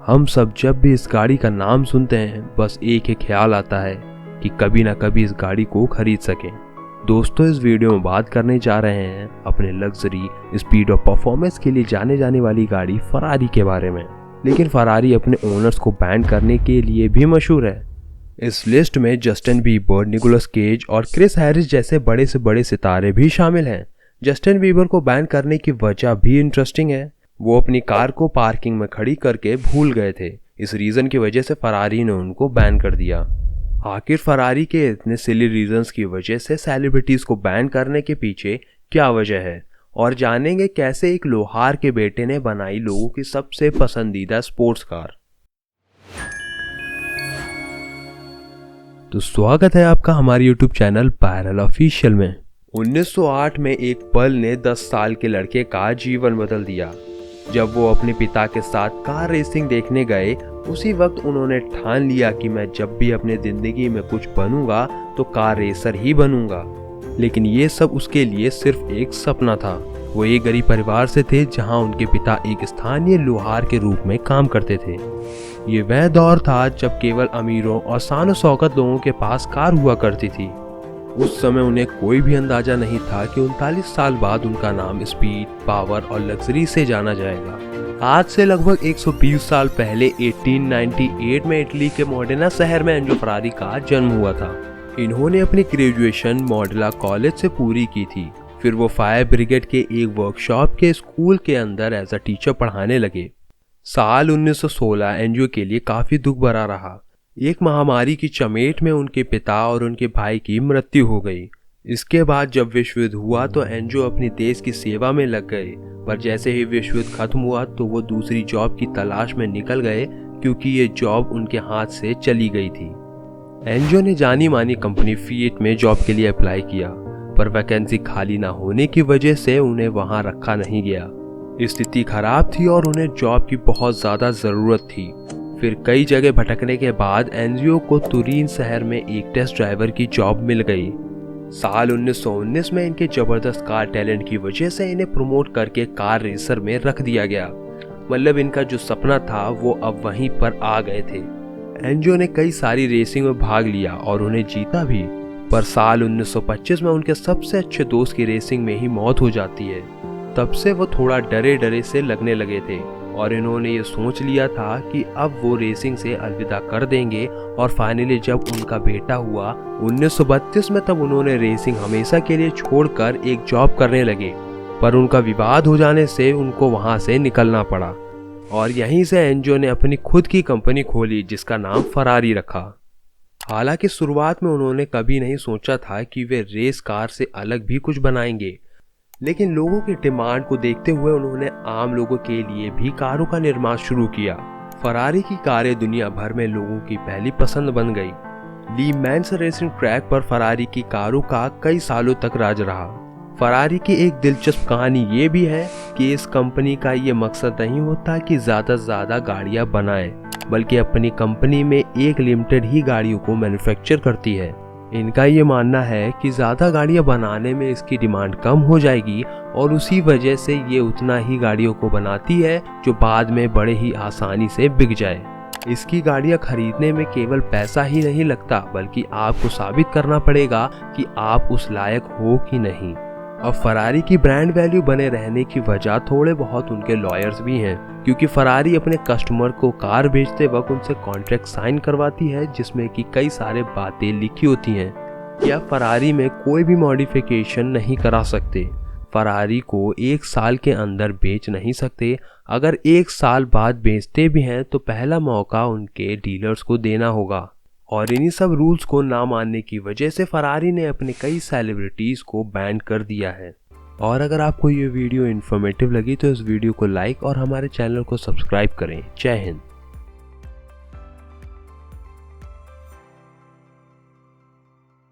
हम सब जब भी इस गाड़ी का नाम सुनते हैं बस एक ही ख्याल आता है कि कभी ना कभी इस गाड़ी को खरीद सकें। दोस्तों, इस वीडियो में बात करने जा रहे हैं अपने लग्जरी, स्पीड और परफॉर्मेंस के लिए जाने जाने वाली गाड़ी फरारी के बारे में। लेकिन फरारी अपने ओनर्स को बैन करने के लिए भी मशहूर है। इस लिस्ट में जस्टिन बीबर, निकोलस केज और क्रिस हैरिस जैसे बड़े से बड़े सितारे भी शामिल हैं। जस्टिन बीबर को बैन करने की वजह भी इंटरेस्टिंग है। वो अपनी कार को पार्किंग में खड़ी करके भूल गए थे। इस रीजन की वजह से फरारी ने उनको बैन कर दिया। आखिर फरारी के इतने सिली रीजंस की वजह से सेलिब्रिटीज को बैन करने के पीछे क्या वजह है, और जानेंगे कैसे एक लोहार के बेटे ने बनाई लोगों की सबसे पसंदीदा स्पोर्ट्स कार। तो स्वागत है आपका हमारे YouTube चैनल पैरेलल ऑफिशियल में। 1908 में एक पल ने 10 साल के लड़के का जीवन बदल दिया। जब वो अपने पिता के साथ कार रेसिंग देखने गए, उसी वक्त उन्होंने ठान लिया कि मैं जब भी अपने जिंदगी में कुछ बनूंगा तो कार रेसर ही बनूंगा। लेकिन ये सब उसके लिए सिर्फ एक सपना था। वो एक गरीब परिवार से थे जहां उनके पिता एक स्थानीय लोहार के रूप में काम करते थे। ये वह दौर था जब केवल अमीरों और शान शौकत लोगों के पास कार हुआ करती थी। उस समय उन्हें कोई भी अंदाजा नहीं था कि 39 साल बाद उनका नाम स्पीड, पावर और लग्जरी से जाना जाएगा। आज से लगभग 120 साल पहले 1898 में इटली के मोडेना शहर में एंजो फरारी का जन्म हुआ था। इन्होंने अपनी ग्रेजुएशन मॉडेला कॉलेज से पूरी की थी। फिर वो फायर ब्रिगेड के एक वर्कशॉप के स्कूल के अंदर एज अ टीचर पढ़ाने लगे। साल 1916 एंजो के लिए काफी दुख भरा रहा। एक महामारी की चपेट में उनके पिता और उनके भाई की मृत्यु हो गई। इसके बाद जब विश्व युद्ध हुआ तो एंजो अपनी देश की सेवा में लग गए, पर जैसे ही विश्व युद्ध खत्म हुआ तो वो दूसरी जॉब की तलाश में निकल गए, क्योंकि ये जॉब उनके हाथ से चली गई थी। एंजो ने जानी मानी कंपनी फिएट में जॉब के लिए अप्लाई किया, पर वैकेंसी खाली ना होने की वजह से उन्हें वहां रखा नहीं गया। स्थिति खराब थी और उन्हें जॉब की बहुत ज्यादा जरूरत थी। फिर कई जगह भटकने के बाद एंजियो को तुरीन शहर में एक टेस्ट ड्राइवर की जॉब मिल गई। साल 1919 में इनके जबरदस्त कार टैलेंट की वजह से इन्हें प्रमोट करके कार रेसर में रख दिया गया। मतलब इनका जो सपना था वो अब वहीं पर आ गए थे। एंजियो ने कई सारी रेसिंग में भाग लिया और उन्हें जीता भी, पर साल 1925 में उनके सबसे अच्छे दोस्त की रेसिंग में ही मौत हो जाती है। तब से वो थोड़ा डरे डरे से लगने लगे थे और इन्होंने ये सोच लिया था कि अब वो रेसिंग से अलविदा कर देंगे। और फाइनली जब उनका बेटा हुआ 1932 में, तब उन्होंने रेसिंग हमेशा के लिए छोड़कर एक जॉब करने लगे। पर उनका विवाद हो जाने से उनको वहां से निकलना पड़ा और यहीं से एंजो ने अपनी खुद की कंपनी खोली जिसका नाम फरारी रखा। हालांकि शुरुआत में उन्होंने कभी नहीं सोचा था कि वे रेस कार से अलग भी कुछ बनाएंगे, लेकिन लोगों की डिमांड को देखते हुए उन्होंने आम लोगों के लिए भी कारों का निर्माण शुरू किया। फरारी की कारें दुनिया भर में लोगों की पहली पसंद बन गई। ली मैंस रेसिंग ट्रैक पर फरारी की कारों का कई सालों तक राज रहा। फरारी की एक दिलचस्प कहानी ये भी है कि इस कंपनी का ये मकसद नहीं होता कि ज्यादा से ज्यादा गाड़ियां बनाए, बल्कि अपनी कंपनी में एक लिमिटेड ही गाड़ियों को मैन्युफैक्चर करती है। इनका ये मानना है कि ज्यादा गाड़ियां बनाने में इसकी डिमांड कम हो जाएगी और उसी वजह से ये उतना ही गाड़ियों को बनाती है जो बाद में बड़े ही आसानी से बिक जाए। इसकी गाड़ियां खरीदने में केवल पैसा ही नहीं लगता, बल्कि आपको साबित करना पड़ेगा कि आप उस लायक हो कि नहीं। अब फरारी की ब्रांड वैल्यू बने रहने की वजह थोड़े बहुत उनके लॉयर्स भी हैं, क्योंकि फरारी अपने कस्टमर को कार बेचते वक्त उनसे कॉन्ट्रैक्ट साइन करवाती है जिसमें कि कई सारे बातें लिखी होती हैं कि आप फरारी में कोई भी मॉडिफिकेशन नहीं करा सकते, फरारी को 1 साल के अंदर बेच नहीं सकते, अगर 1 साल बाद बेचते भी हैं तो पहला मौका उनके डीलर्स को देना होगा। और इन्हीं सब रूल्स को ना मानने की वजह से फरारी ने अपने कई सेलिब्रिटीज को बैन कर दिया है। और अगर आपको ये वीडियो इन्फॉर्मेटिव लगी तो इस वीडियो को लाइक और हमारे चैनल को सब्सक्राइब करें। जय हिंद।